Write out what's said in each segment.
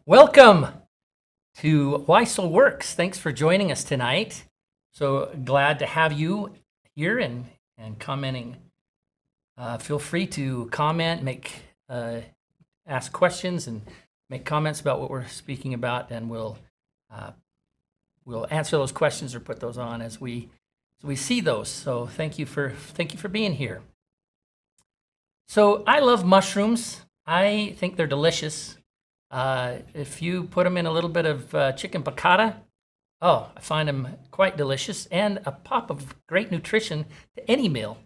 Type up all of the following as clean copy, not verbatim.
Welcome to Why Soul Works. Thanks for joining us tonight. So glad to have you here and commenting. Feel free to comment, ask questions, and make comments about what we're speaking about, and we'll answer those questions or put those on as we see those. So thank you for being here. So I love mushrooms. I think they're delicious. If you put them in a little bit of chicken piccata, I find them quite delicious and a pop of great nutrition to any meal.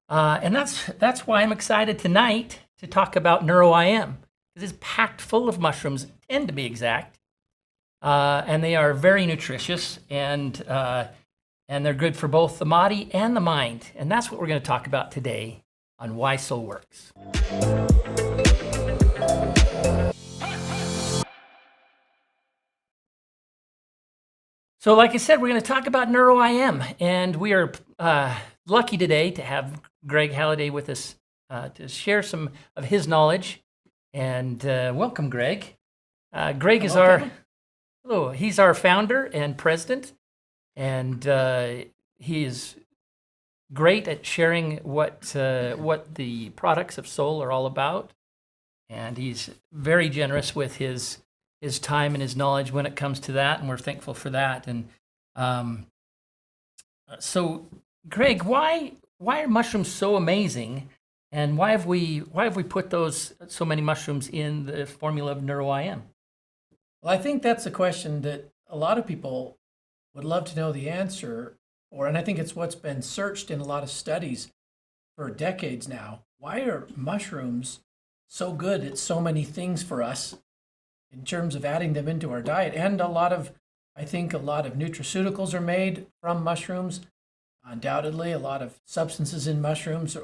And that's why I'm excited tonight to talk about Neuro IM. It's packed full of mushrooms, 10 to be exact, and they are very nutritious and they're good for both the body and the mind. And that's what we're going to talk about today on Why Soul Works. So like I said, we're going to talk about Neuro IM, and we are lucky today to have Greg Halliday with us to share some of his knowledge. And welcome, Greg. Greg is he's our founder and president, and he is great at sharing what the products of Solle are all about, and he's very generous with his time and his knowledge when it comes to that, and we're thankful for that. And so, Greg, why are mushrooms so amazing, and why have we put so many mushrooms in the formula of Neuro IM? Well, I think that's a question that a lot of people would love to know the answer for, and I think it's what's been searched in a lot of studies for decades now. Why are mushrooms so good at so many things for us in terms of adding them into our diet? And I think a lot of nutraceuticals are made from mushrooms. Undoubtedly, a lot of substances in mushrooms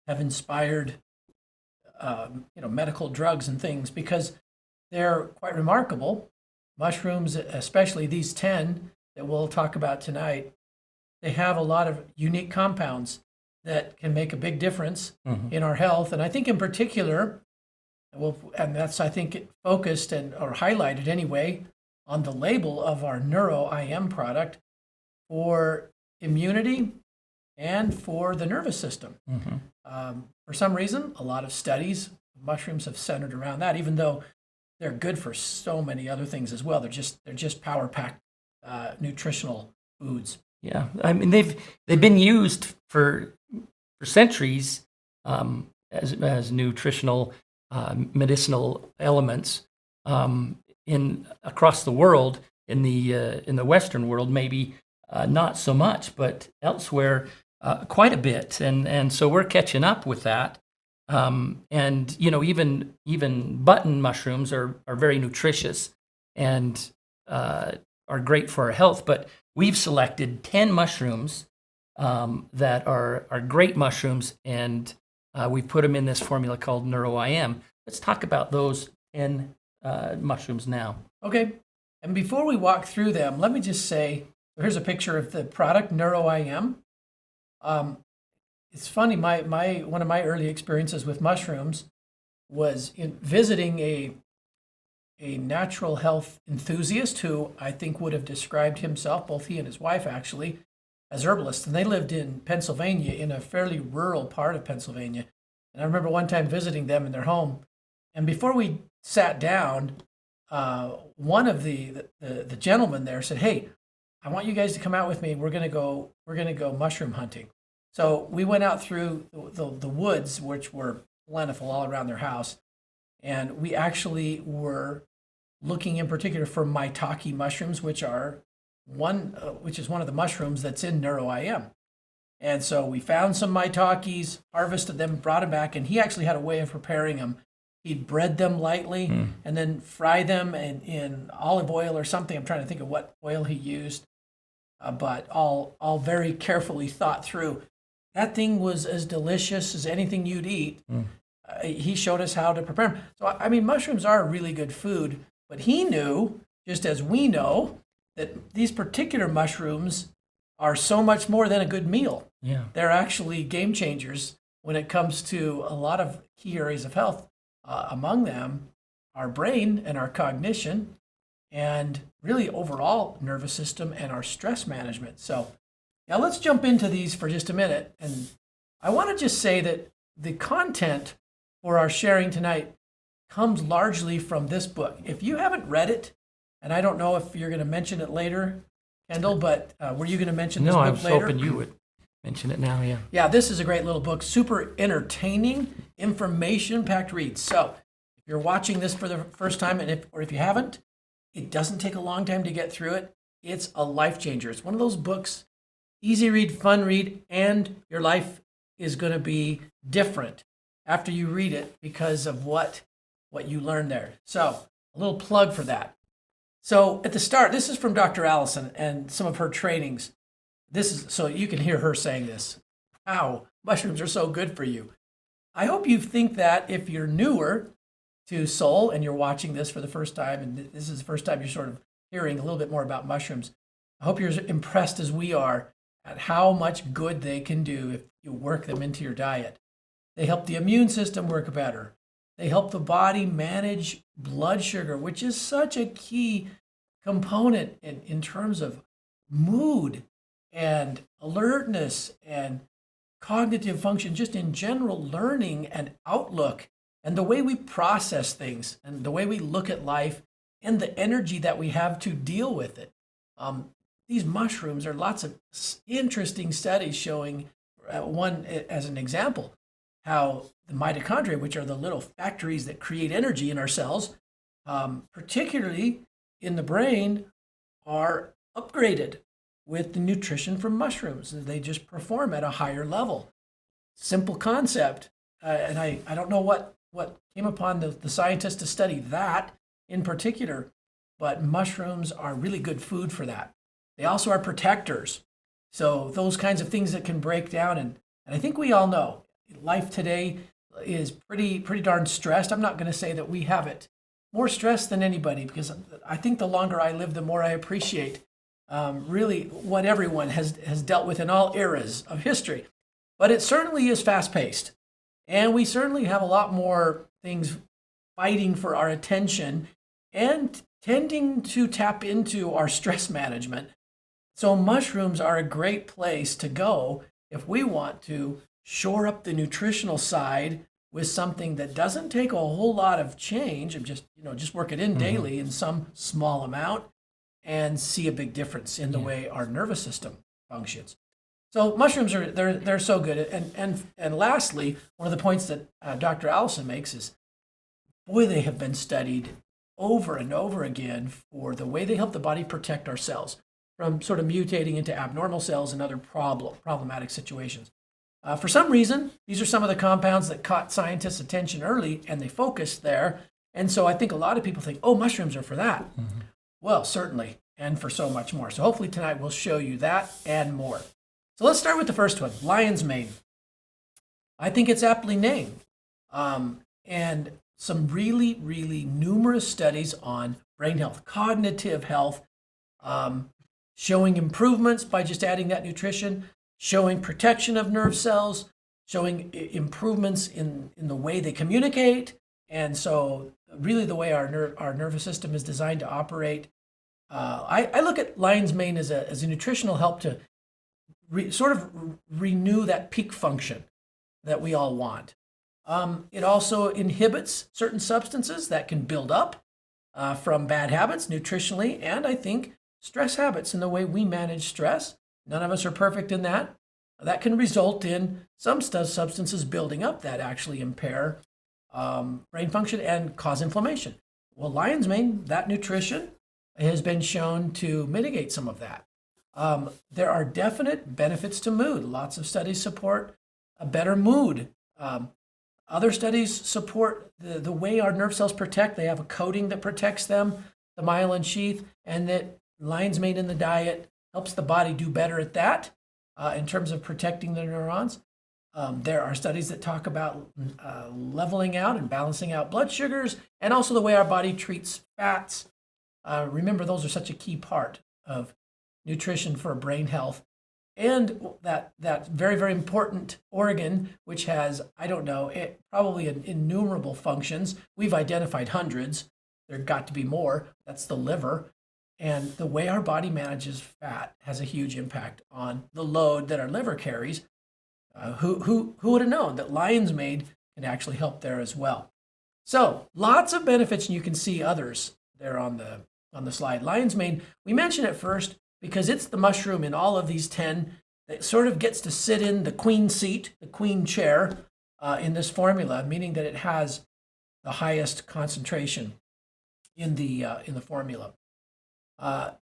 have inspired medical drugs and things because they're quite remarkable. Mushrooms, especially these 10 that we'll talk about tonight, they have a lot of unique compounds that can make a big difference in our health. And I think in particular, and that's, I think, focused or highlighted anyway on the label of our Neuro IM product for immunity and for the nervous system. For some reason, a lot of studies, mushrooms have centered around that, even though they're good for so many other things as well. They're just power-packed nutritional foods. Yeah, I mean they've been used for centuries as nutritional medicinal elements across the world. In the Western world, maybe not so much, but elsewhere quite a bit. And so we're catching up with that. And even button mushrooms are very nutritious and are great for our health. But we've selected 10 mushrooms that are great mushrooms, and we put them in this formula called Neuro IM. Let's talk about those 10 mushrooms now. Okay. And before we walk through them, let me just say, here's a picture of the product, Neuro IM. It's funny, one of my early experiences with mushrooms was in visiting a natural health enthusiast who I think would have described himself, both he and his wife actually, as herbalists. And they lived in Pennsylvania, in a fairly rural part of Pennsylvania. And I remember one time visiting them in their home. And before we sat down, one of the gentlemen there said, "Hey, I want you guys to come out with me. We're gonna go mushroom hunting." So we went out through the woods, which were plentiful all around their house, and we actually were looking in particular for Maitake mushrooms, which is one of the mushrooms that's in Neuro IM. And so we found some Maitakes, harvested them, brought them back, and he actually had a way of preparing them. He'd bread them lightly and then fry them in olive oil or something. I'm trying to think of what oil he used, but all very carefully thought through. That thing was as delicious as anything you'd eat. He showed us how to prepare them. So, I mean, mushrooms are a really good food, but he knew, just as we know, that these particular mushrooms are so much more than a good meal. Yeah. They're actually game changers when it comes to a lot of key areas of health. Among them, our brain and our cognition, and really overall nervous system and our stress management. So now let's jump into these for just a minute. And I want to just say that the content for our sharing tonight comes largely from this book. If you haven't read it, and I don't know if you're going to mention it later, Kendall, but were you going to mention this No, book I was later? hoping you would mention it now, yeah. Yeah, this is a great little book, super entertaining, information-packed read. So if you're watching this for the first time, or if you haven't, it doesn't take a long time to get through it. It's a life changer. It's one of those books, easy read, fun read, and your life is going to be different after you read it because of what you learn there. So a little plug for that. So at the start, this is from Dr. Allison and some of her trainings. This is so you can hear her saying this. Wow, mushrooms are so good for you. I hope you think that if you're newer to Solle and you're watching this for the first time, and this is the first time you're sort of hearing a little bit more about mushrooms, I hope you're as impressed as we are at how much good they can do if you work them into your diet. They help the immune system work better. They help the body manage blood sugar, which is such a key component in terms of mood and alertness and cognitive function, just in general learning and outlook, and the way we process things and the way we look at life and the energy that we have to deal with it. These mushrooms are lots of interesting studies showing, one as an example, how the mitochondria, which are the little factories that create energy in our cells, particularly in the brain, are upgraded with the nutrition from mushrooms. They just perform at a higher level. Simple concept. And I don't know what came upon the scientists to study that in particular, but mushrooms are really good food for that. They also are protectors. So those kinds of things that can break down, and I think we all know life today is pretty darn stressed. I'm not going to say that we have it more stressed than anybody, because I think the longer I live, the more I appreciate really what everyone has dealt with in all eras of history. But it certainly is fast-paced, and we certainly have a lot more things fighting for our attention and tending to tap into our stress management. So mushrooms are a great place to go if we want to shore up the nutritional side with something that doesn't take a whole lot of change, and just work it in daily in some small amount and see a big difference in the way our nervous system functions. So mushrooms they're so good. And lastly, one of the points that Dr. Allison makes is, boy, they have been studied over and over again for the way they help the body protect our cells from sort of mutating into abnormal cells and other problematic situations. For some reason, these are some of the compounds that caught scientists' attention early, and they focused there. And so I think a lot of people think, oh, mushrooms are for that. Well, certainly, and for so much more. So hopefully tonight we'll show you that and more. So let's start with the first one, lion's mane. I think it's aptly named. And some really, really numerous studies on brain health, cognitive health, showing improvements by just adding that nutrition, showing protection of nerve cells, showing improvements in the way they communicate. And so really the way our nervous system is designed to operate. I look at lion's mane as a nutritional help to sort of renew that peak function that we all want. It also inhibits certain substances that can build up from bad habits nutritionally, and I think stress habits in the way we manage stress. None of us are perfect in that. That can result in some substances building up that actually impair brain function and cause inflammation. Well, lion's mane, that nutrition, has been shown to mitigate some of that. There are definite benefits to mood. Lots of studies support a better mood. Other studies support the way our nerve cells protect. They have a coating that protects them, the myelin sheath, and that lion's mane in the diet helps the body do better at that in terms of protecting the neurons. There are studies that talk about leveling out and balancing out blood sugars, and also the way our body treats fats. Remember, those are such a key part of nutrition for brain health. and that very, very important organ, which has, I don't know, probably innumerable functions. We've identified hundreds. There got to be more. That's the liver. And the way our body manages fat has a huge impact on the load that our liver carries. Who would have known that lion's mane can actually help there as well? So lots of benefits, and you can see others there on the slide. Lion's mane, we mentioned it first because it's the mushroom in all of these 10 that sort of gets to sit in the queen seat, the queen chair in this formula, meaning that it has the highest concentration in the formula.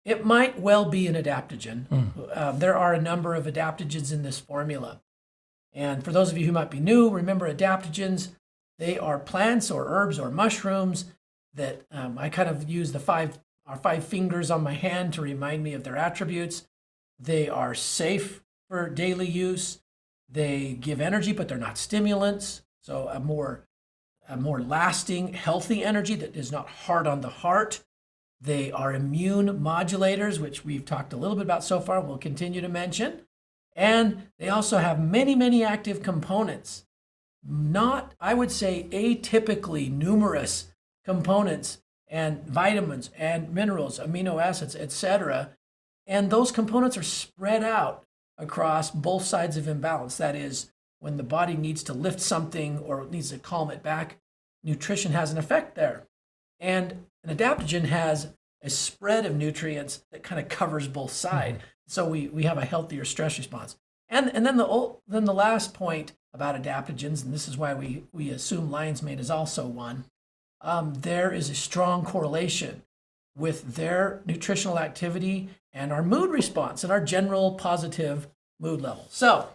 It might well be an adaptogen. There are a number of adaptogens in this formula. And for those of you who might be new, remember adaptogens, they are plants or herbs or mushrooms that I kind of use our 5 fingers on my hand to remind me of their attributes. They are safe for daily use. They give energy, but they're not stimulants. So a more lasting, healthy energy that is not hard on the heart. They are immune modulators, which we've talked a little bit about so far, and we'll continue to mention. And they also have many, many active components. Not, I would say, atypically numerous components and vitamins and minerals, amino acids, etc. And those components are spread out across both sides of imbalance. That is, when the body needs to lift something or needs to calm it back, nutrition has an effect there. And an adaptogen has a spread of nutrients that kind of covers both sides. So we have a healthier stress response. And then the last point about adaptogens, and this is why we assume lion's mane is also one, there is a strong correlation with their nutritional activity and our mood response and our general positive mood level. So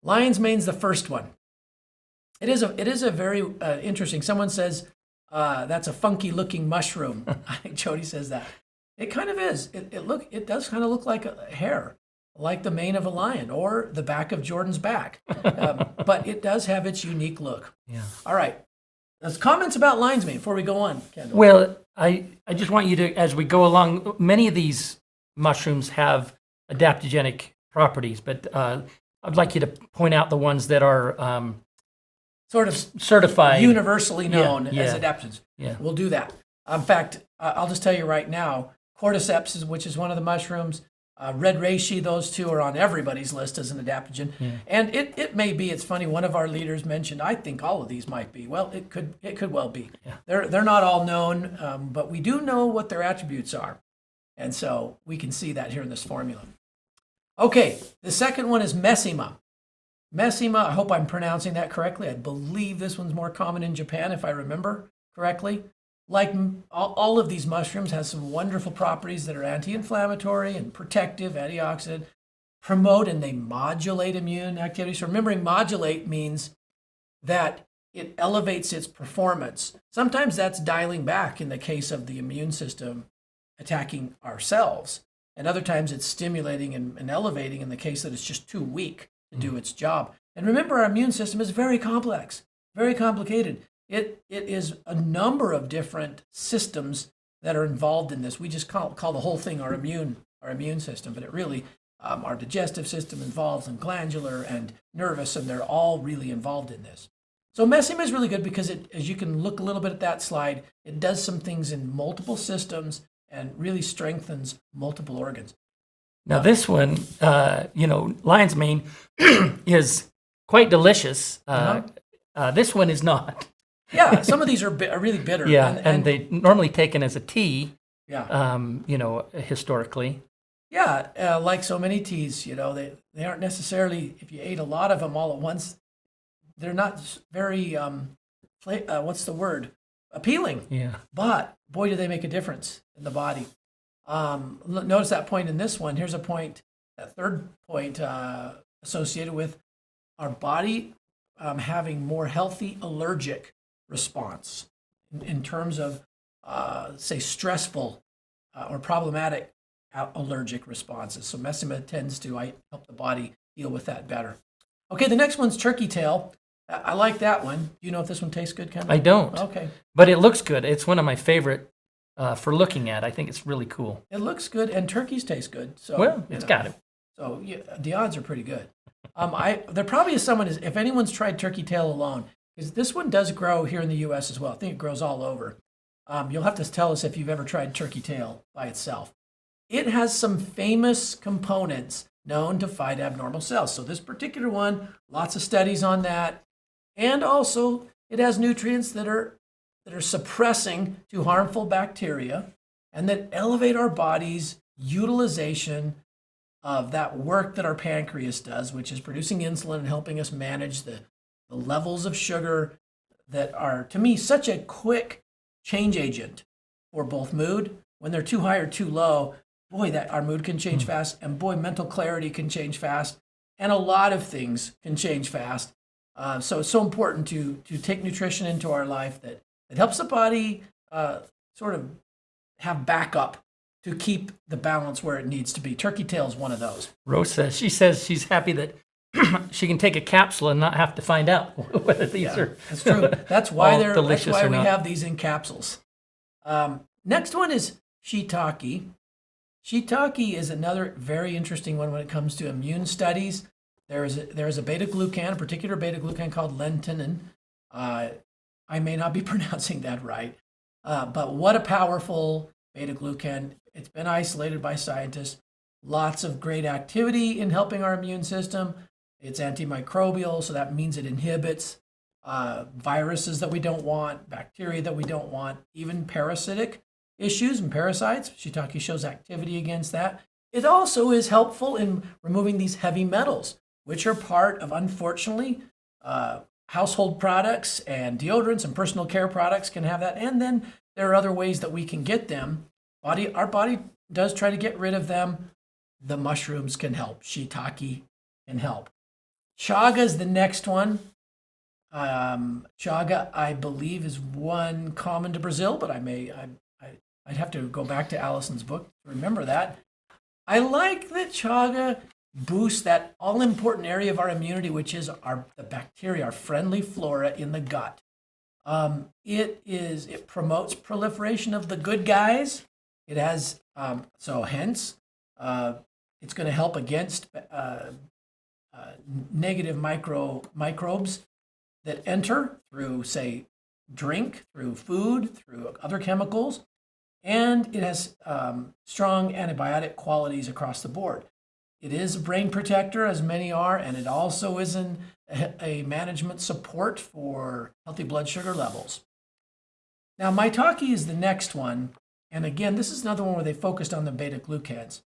lion's mane's the first one. It is a very interesting. Someone says that's a funky looking mushroom. I think Jody says that. It kind of is. It does kind of look like a hair, like the mane of a lion or the back of Jordan's back. But it does have its unique look. Yeah. All right. There's comments about lion's mane before we go on, Kendall. Well, I just want you to, as we go along, many of these mushrooms have adaptogenic properties, but I'd like you to point out the ones that are sort of certified, universally known as yeah. adaptogens. Yeah. We'll do that. In fact, I'll just tell you right now, Cordyceps, which is one of the mushrooms, red reishi, those two are on everybody's list as an adaptogen. Yeah. And it may be, it's funny, one of our leaders mentioned, I think all of these might be. Well, it could well be. Yeah. They're not all known, but we do know what their attributes are. And so we can see that here in this formula. Okay, the second one is Mesima. Mesima, I hope I'm pronouncing that correctly. I believe this one's more common in Japan, if I remember correctly. Like all of these mushrooms, has some wonderful properties that are anti-inflammatory and protective, antioxidant, promote and they modulate immune activity. So remembering modulate means that it elevates its performance. Sometimes that's dialing back in the case of the immune system attacking ourselves. And other times it's stimulating and elevating in the case that it's just too weak to do its job. And remember, our immune system is very complex, very complicated. It is a number of different systems that are involved in this. We just call the whole thing our immune system, but it really, our digestive system involves and glandular and nervous, and they're all really involved in this. So Mesima is really good because it, as you can look a little bit at that slide, it does some things in multiple systems and really strengthens multiple organs. Now this one, lion's mane is quite delicious. This one is not. Yeah, some of these are really bitter. Yeah, and they normally taken as a tea. Yeah. Historically. Yeah, like so many teas, they aren't necessarily, if you ate a lot of them all at once, they're not very, appealing. Yeah. But boy, do they make a difference in the body. Notice that point in this one. Here's a point, that third point associated with our body having more healthy allergic response in terms of, say, stressful or problematic allergic responses. So Mesima tends to help the body deal with that better. Okay, the next one's turkey tail. I like that one. Do you know if this one tastes good, Ken? I don't. Okay. But it looks good. It's one of my favorite for looking at. I think it's really cool. It looks good, and turkeys taste good. So well, it's got it. So yeah, the odds are pretty good. There probably is someone, if anyone's tried turkey tail alone, because this one does grow here in the U.S. as well. I think it grows all over. You'll have to tell us if you've ever tried turkey tail by itself. It has some famous components known to fight abnormal cells. So this particular one, lots of studies on that. And also it has nutrients that are suppressing to harmful bacteria and that elevate our body's utilization of that work that our pancreas does, which is producing insulin and helping us manage the levels of sugar that are, to me, such a quick change agent for both mood. When they're too high or too low, boy, that our mood can change fast, and boy, mental clarity can change fast, and a lot of things can change fast. So it's so important to take nutrition into our life that helps the body sort of have backup to keep the balance where it needs to be. Turkey tail is one of those. Rose says she's happy that she can take a capsule and not have to find out whether these are. That's true. That's why delicious. That's why we not. have these in capsules. Next one is Shiitake. Shiitake is another very interesting one when it comes to immune studies. There is a beta-glucan, a particular beta-glucan called lentinin. I may not be pronouncing that right, but what a powerful beta-glucan. It's been isolated by scientists. Lots of great activity in helping our immune system. It's antimicrobial, so that means it inhibits viruses that we don't want, bacteria that we don't want, even parasitic issues and parasites. Shiitake shows activity against that. It also is helpful in removing these heavy metals, which are part of, unfortunately, household products and deodorants and personal care products can have that. And then there are other ways that we can get them. Our body does try to get rid of them. The mushrooms can help. Shiitake can help. Chaga is the next one. Chaga, I believe, is one common to Brazil, but I'd have to go back to Allison's book to remember that. I like that chaga boosts that all-important area of our immunity, which is the bacteria, our friendly flora in the gut. It promotes proliferation of the good guys. It has hence it's going to help against negative microbes that enter through, say, drink, through food, through other chemicals, and it has strong antibiotic qualities across the board. It is a brain protector, as many are, and it also is a management support for healthy blood sugar levels. Now, Maitake is the next one, and again, this is another one where they focused on the beta-glucans.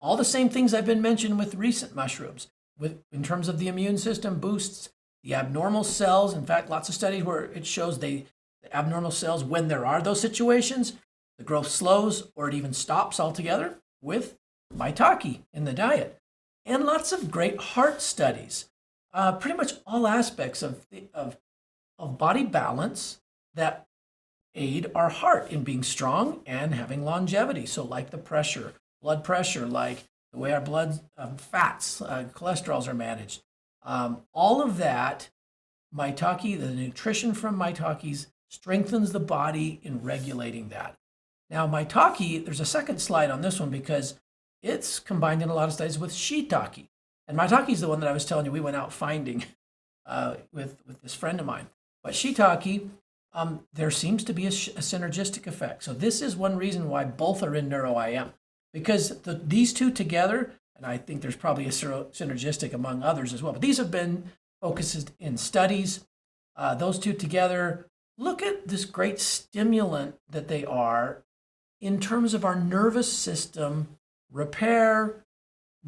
All the same things I've been mentioned with recent mushrooms, in terms of the immune system boosts the abnormal cells. In fact, lots of studies where it shows the abnormal cells, when there are those situations, the growth slows or it even stops altogether with Maitake in the diet. And lots of great heart studies, pretty much all aspects of body balance that aid our heart in being strong and having longevity. So like the pressure, blood pressure, like the way our blood fats, cholesterols are managed. All of that, Maitake, the nutrition from Maitake's strengthens the body in regulating that. Now, Maitake, there's a second slide on this one because it's combined in a lot of studies with Shiitake. And Maitake is the one that I was telling you we went out finding with this friend of mine. But Shiitake, there seems to be a synergistic effect. So this is one reason why both are in Neuro IM. Because these two together, and I think there's probably a synergistic among others as well, but these have been focused in studies. Those two together, look at this great stimulant that they are in terms of our nervous system, repair,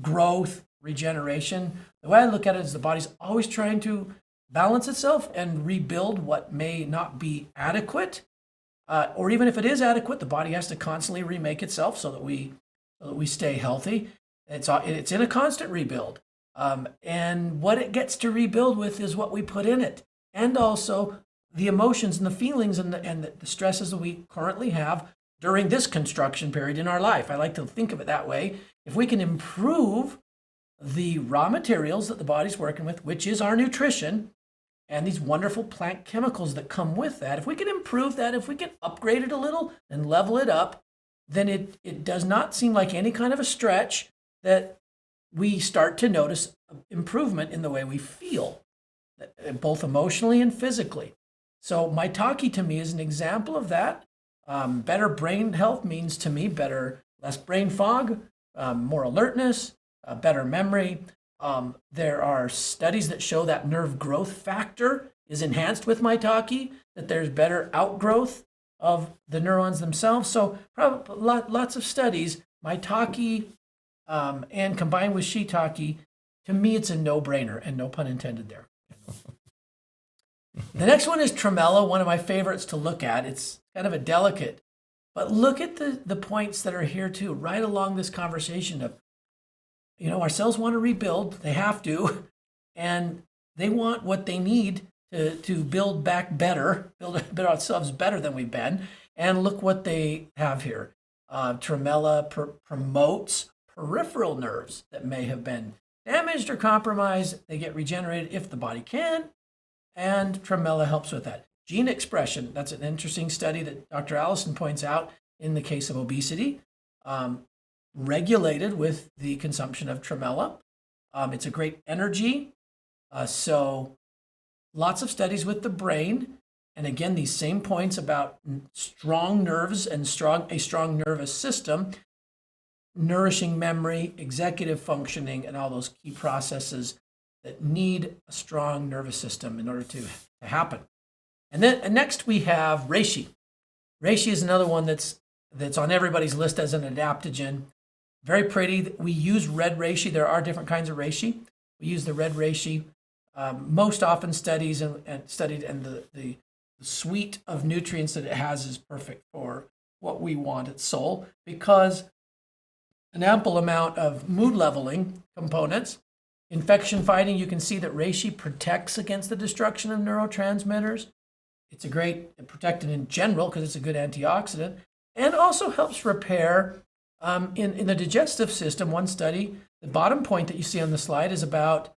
growth, regeneration. The way I look at it is the body's always trying to balance itself and rebuild what may not be adequate. Or even if it is adequate, the body has to constantly remake itself so that we stay healthy. It's in a constant rebuild. And what it gets to rebuild with is what we put in it. And also the emotions and the feelings and the stresses that we currently have during this construction period in our life. I like to think of it that way. If we can improve the raw materials that the body's working with, which is our nutrition, and these wonderful plant chemicals that come with that, if we can improve that, if we can upgrade it a little and level it up, then it does not seem like any kind of a stretch that we start to notice improvement in the way we feel, both emotionally and physically. So Maitake to me is an example of that. Better brain health means to me less brain fog, more alertness, better memory. There are studies that show that nerve growth factor is enhanced with Maitake, that there's better outgrowth of the neurons themselves. So lots of studies, Maitake and combined with Shiitake, to me it's a no-brainer, and no pun intended there. The next one is tremella, one of my favorites to look at. It's kind of a delicate, but look at the points that are here too, right along this conversation of, our cells want to rebuild, they have to, and they want what they need to build back better, build ourselves better than we've been. And look what they have here. Tremella promotes peripheral nerves that may have been damaged or compromised. They get regenerated if the body can, and tremella helps with that. Gene expression, that's an interesting study that Dr. Allison points out in the case of obesity, regulated with the consumption of tremella. It's a great energy. So lots of studies with the brain. And again, these same points about strong nerves and a strong nervous system, nourishing memory, executive functioning, and all those key processes that need a strong nervous system in order to happen. And next we have reishi. Reishi is another one that's on everybody's list as an adaptogen. Very pretty. We use red reishi. There are different kinds of reishi. We use the red reishi. Most often studied, and the suite of nutrients that it has is perfect for what we want at Solle, because an ample amount of mood leveling components. Infection fighting, you can see that reishi protects against the destruction of neurotransmitters. It's a great protectant in general because it's a good antioxidant, and also helps repair in the digestive system. One study, the bottom point that you see on the slide, is about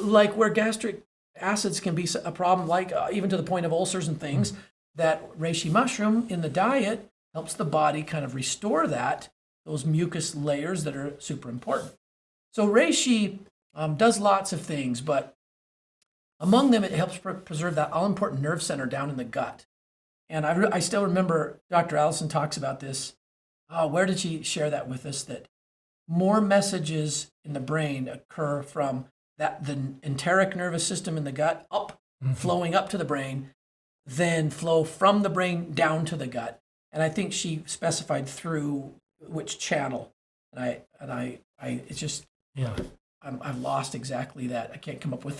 like where gastric acids can be a problem, like even to the point of ulcers and things, that reishi mushroom in the diet helps the body kind of restore those mucus layers that are super important. So reishi does lots of things, but among them, it helps preserve that all-important nerve center down in the gut. And I still remember Dr. Allison talks about this. Where did she share that with us? That more messages in the brain occur from the enteric nervous system in the gut flowing up to the brain, than flow from the brain down to the gut. And I think she specified through which channel. And it's just, I've lost exactly that. I can't come up with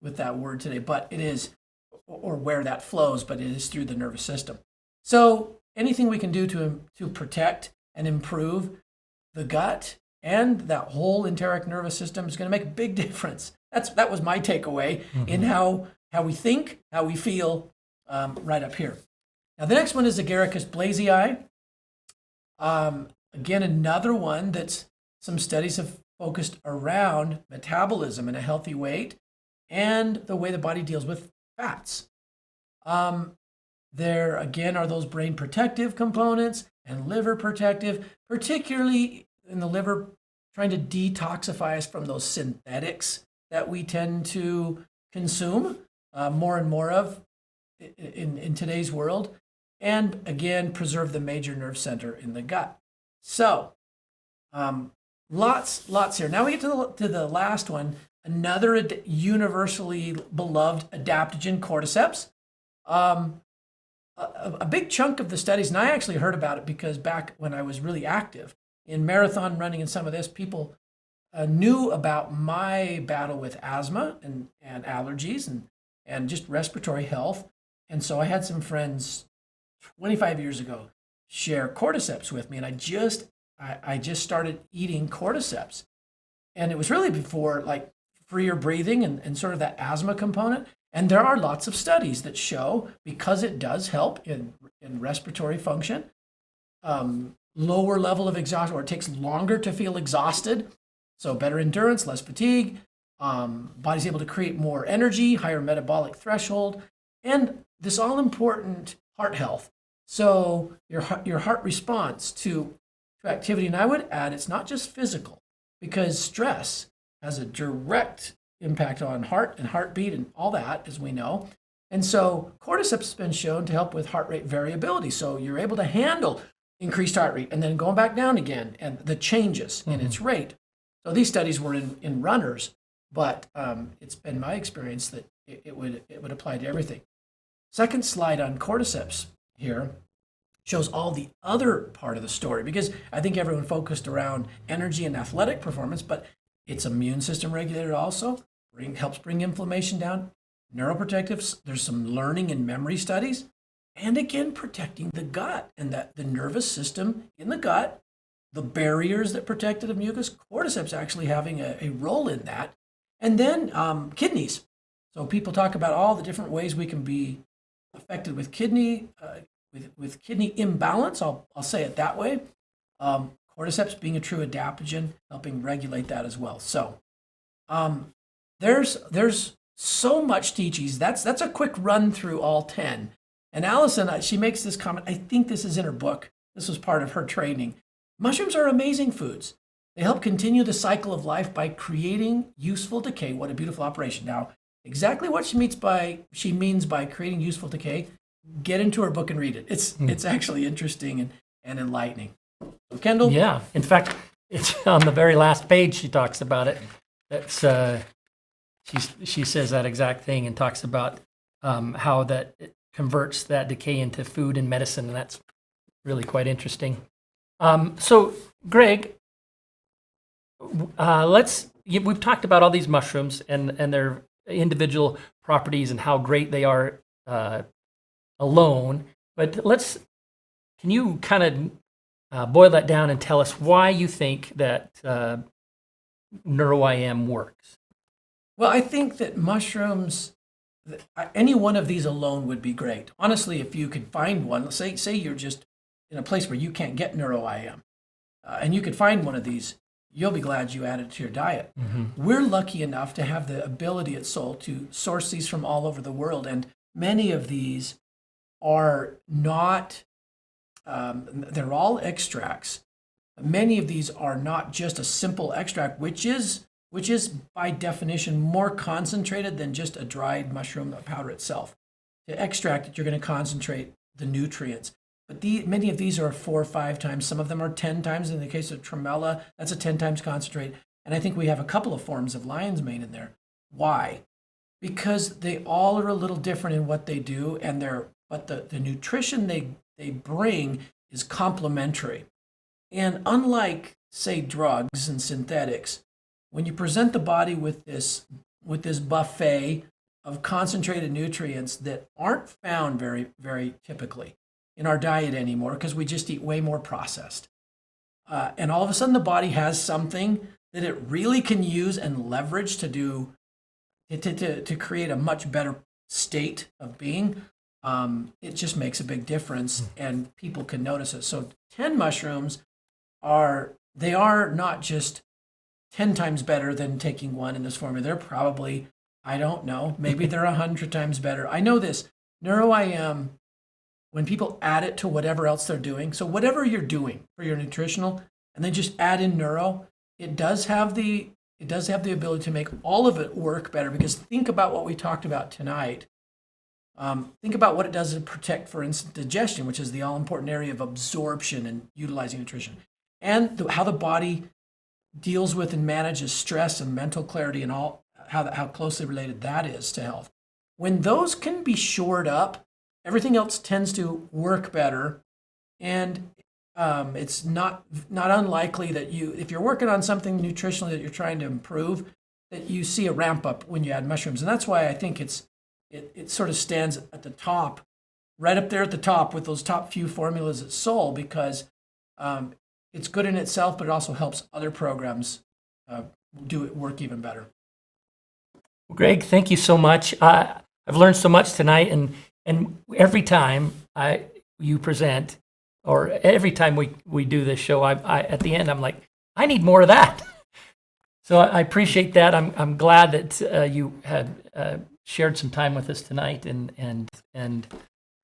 that word today, but it is, or where that flows, but it is through the nervous system. So anything we can do to protect and improve the gut and that whole enteric nervous system is going to make a big difference. That was my takeaway in how we think, how we feel, right up here. Now the next one is Agaricus blazei. Again, another one that's some studies have focused around metabolism and a healthy weight and the way the body deals with fats. There again are those brain protective components and liver protective, particularly in the liver, trying to detoxify us from those synthetics that we tend to consume more and more of in today's world, and again preserve the major nerve center in the gut. So lots here. Now we get to the last one, another universally beloved adaptogen, Cordyceps. A big chunk of the studies, and I actually heard about it because back when I was really active in marathon running and some of this, people knew about my battle with asthma and allergies and just respiratory health. And so I had some friends 25 years ago share Cordyceps with me, and I just started eating Cordyceps. And it was really before like freer breathing and sort of that asthma component. And there are lots of studies that show, because it does help in respiratory function, lower level of exhaustion, or it takes longer to feel exhausted, so better endurance, less fatigue, body's able to create more energy, higher metabolic threshold, and this all-important heart health. So your heart response to activity, and I would add, it's not just physical. because stress has a direct impact on heart and heartbeat and all that, as we know. And so cordyceps has been shown to help with heart rate variability. So you're able to handle increased heart rate and then going back down again and the changes in its rate. So these studies were in runners, but it's been my experience that it would apply to everything. Second slide on cordyceps here shows all the other part of the story, because I think everyone focused around energy and athletic performance, but it's immune system regulator also, helps bring inflammation down, neuroprotectives, there's some learning and memory studies, and again, protecting the gut and the nervous system in the gut, the barriers that protect it of mucus, cordyceps actually having a role in that. And then kidneys. So people talk about all the different ways we can be affected with kidney imbalance. I'll say it that way. Cordyceps being a true adaptogen, helping regulate that as well. So there's so much to each. That's a quick run through all 10. And Allison, she makes this comment. I think this is in her book. This was part of her training. Mushrooms are amazing foods. They help continue the cycle of life by creating useful decay. What a beautiful operation. Now, exactly what she means by creating useful decay, get into her book and read it. It's actually interesting and enlightening. So, Kendall? Yeah. In fact, it's on the very last page she talks about it. That's she says that exact thing and talks about how that it converts that decay into food and medicine, and that's really quite interesting. So, Greg, we've talked about all these mushrooms and their individual properties and how great they are alone, but can you kind of boil that down and tell us why you think that Neuro IM works? Well, I think that mushrooms, any one of these alone would be great. Honestly, if you could find one, say you're just in a place where you can't get Neuro IM, and you could find one of these, you'll be glad you added it to your diet. We're lucky enough to have the ability at Solle to source these from all over the world, and many of these are not, they're all extracts. Many of these are not just a simple extract, which is by definition more concentrated than just a dried mushroom powder itself. To extract it, you're going to concentrate the nutrients. But many of these are 4 or 5 times. Some of them are 10 times. In the case of tremella, that's a 10 times concentrate. And I think we have a couple of forms of lion's mane in there. Why? Because they all are a little different in what they do, but the nutrition they bring is complementary. And unlike, say, drugs and synthetics, when you present the body with this buffet of concentrated nutrients that aren't found very, very typically in our diet anymore, because we just eat way more processed, and all of a sudden the body has something that it really can use and leverage to create a much better state of being, it just makes a big difference, and people can notice it. So 10 mushrooms are not just 10 times better than taking one in this formula. They're probably, I don't know, maybe they're 100 times better. I know this, Neuro IM, when people add it to whatever else they're doing, so whatever you're doing for your nutritional, and then just add in Neuro, it does have the ability to make all of it work better, because think about what we talked about tonight. Think about what it does to protect, for instance, digestion, which is the all-important area of absorption and utilizing nutrition, and how the body deals with and manages stress and mental clarity, and all how closely related that is to health. When those can be shored up, everything else tends to work better, and it's not unlikely that if you're working on something nutritionally that you're trying to improve, that you see a ramp up when you add mushrooms. And that's why I think it sort of stands at the top, right up there at the top with those top few formulas at Solle, because it's good in itself, but it also helps other programs work even better. Greg, thank you so much. I've learned so much tonight, and every time you present, or every time we do this show, I at the end I'm like, I need more of that. So I appreciate that. I'm glad that you had shared some time with us tonight, and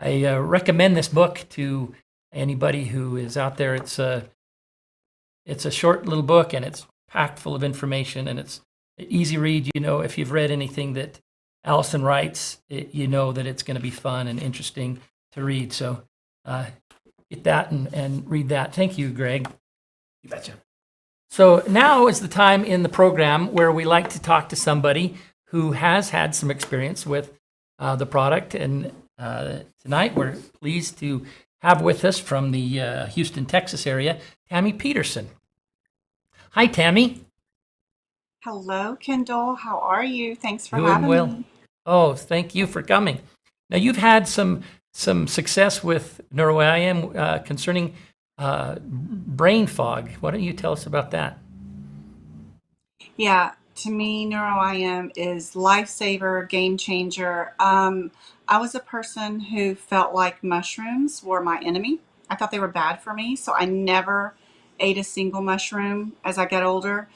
I recommend this book to anybody who is out there. It's a short little book, and it's packed full of information, and it's an easy read. You know, if you've read anything that Allison writes, you know that it's going to be fun and interesting to read. So get that and read that. Thank you, Greg. You betcha. So now is the time in the program where we like to talk to somebody who has had some experience with the product. And tonight we're pleased to have with us from the Houston, Texas area, Tammy Peterson. Hi, Tammy. Hello, Kendall. How are you? Thanks for Doing having well. me. Oh, thank you for coming. Now, you've had some success with Neuro IM concerning brain fog. Why don't you tell us about that? Yeah, to me, Neuro IM is lifesaver, game changer. I was a person who felt like mushrooms were my enemy. I thought they were bad for me, so I never ate a single mushroom as I got older.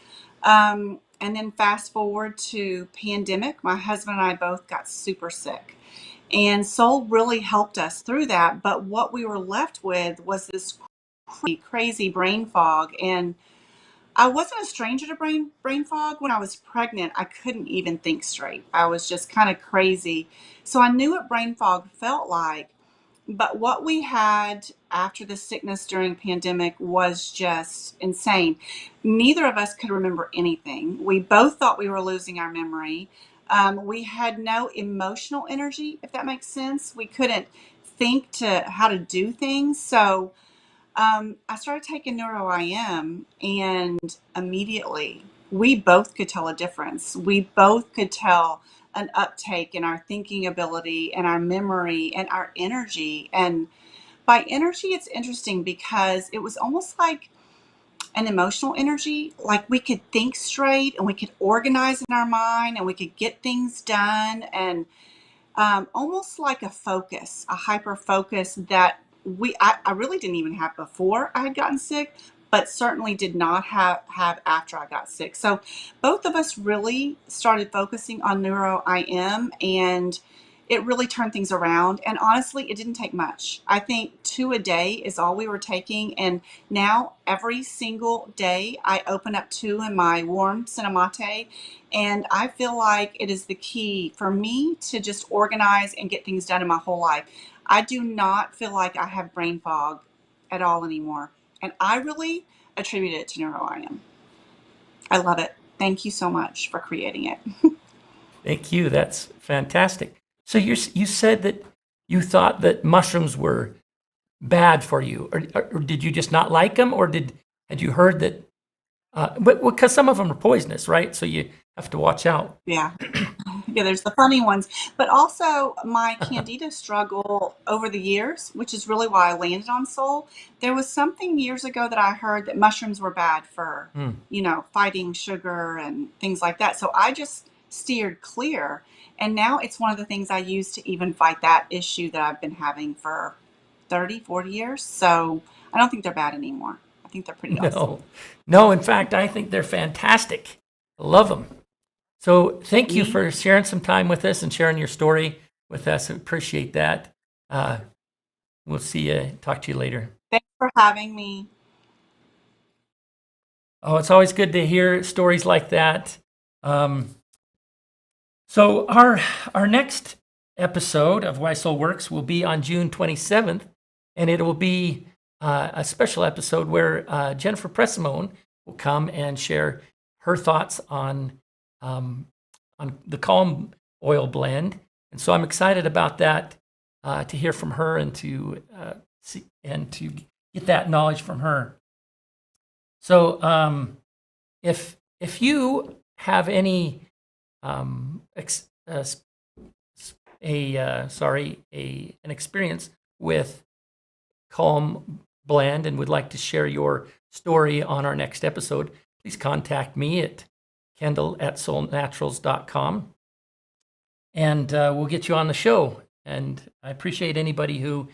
And then fast forward to pandemic, my husband and I both got super sick. And Soul really helped us through that. But what we were left with was this crazy brain fog. And I wasn't a stranger to brain fog. When I was pregnant, I couldn't even think straight. I was just kind of crazy. So I knew what brain fog felt like. But what we had after the sickness during pandemic was just insane. Neither of us could remember anything. We both thought we were losing our memory. We had no emotional energy, if that makes sense. We couldn't think to how to do things. So I started taking Neuro IM, and immediately we both could tell a difference. We both could tell an uptake in our thinking ability and our memory and our energy. And by energy, it's interesting because it was almost like an emotional energy. Like we could think straight and we could organize in our mind and we could get things done. And almost like a focus, a hyper focus that I really didn't even have before I had gotten sick, but certainly did not have after I got sick. So both of us really started focusing on Neuro IM, and it really turned things around. And honestly, it didn't take much. I think 2 a day is all we were taking. And now every single day I open up 2 in my warm cinnamate. And I feel like it is the key for me to just organize and get things done in my whole life. I do not feel like I have brain fog at all anymore. And I really attribute it to Neuro IM. I love it. Thank you so much for creating it. Thank you. That's fantastic. So you said that you thought that mushrooms were bad for you, or did you just not like them, or had you heard that? But because some of them are poisonous, right? So you have to watch out. Yeah. Yeah, there's the funny ones. But also my candida struggle over the years, which is really why I landed on Soul. There was something years ago that I heard that mushrooms were bad for, fighting sugar and things like that. So I just steered clear. And now it's one of the things I use to even fight that issue that I've been having for 30, 40 years. So I don't think they're bad anymore. I think they're pretty awesome. No. In fact, I think they're fantastic. I love them. So thank you for sharing some time with us and sharing your story with us. I appreciate that. We'll talk to you later. Thanks for having me. Oh, it's always good to hear stories like that. So our next episode of Why Soul Works will be on June 27th, and it will be a special episode where Jennifer Pressimone will come and share her thoughts on the Calm Oil blend. And so I'm excited about that, to hear from her and to see and to get that knowledge from her. So if you have any an experience with Calm blend and would like to share your story on our next episode, please contact me at kendall@soulnaturals.com, and we'll get you on the show. And I appreciate anybody who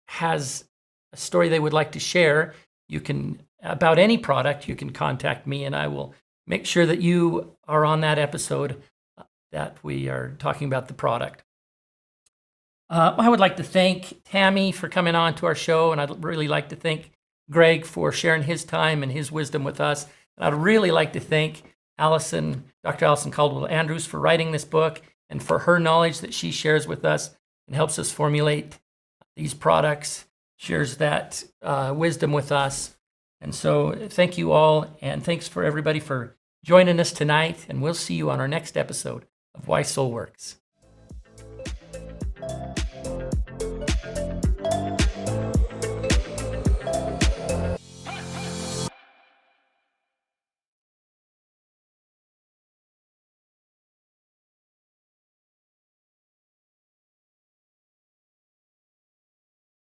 has a story they would like to share. You can, about any product, you can contact me, and I will make sure that you are on that episode that we are talking about the product. I would like to thank Tammy for coming on to our show, and I'd really like to thank Greg for sharing his time and his wisdom with us. And I'd really like to thank Dr. Allison Caldwell Andrews, for writing this book and for her knowledge that she shares with us and helps us formulate these products, shares that wisdom with us. And so thank you all, and thanks for everybody for joining us tonight, and we'll see you on our next episode of Why Soul Works.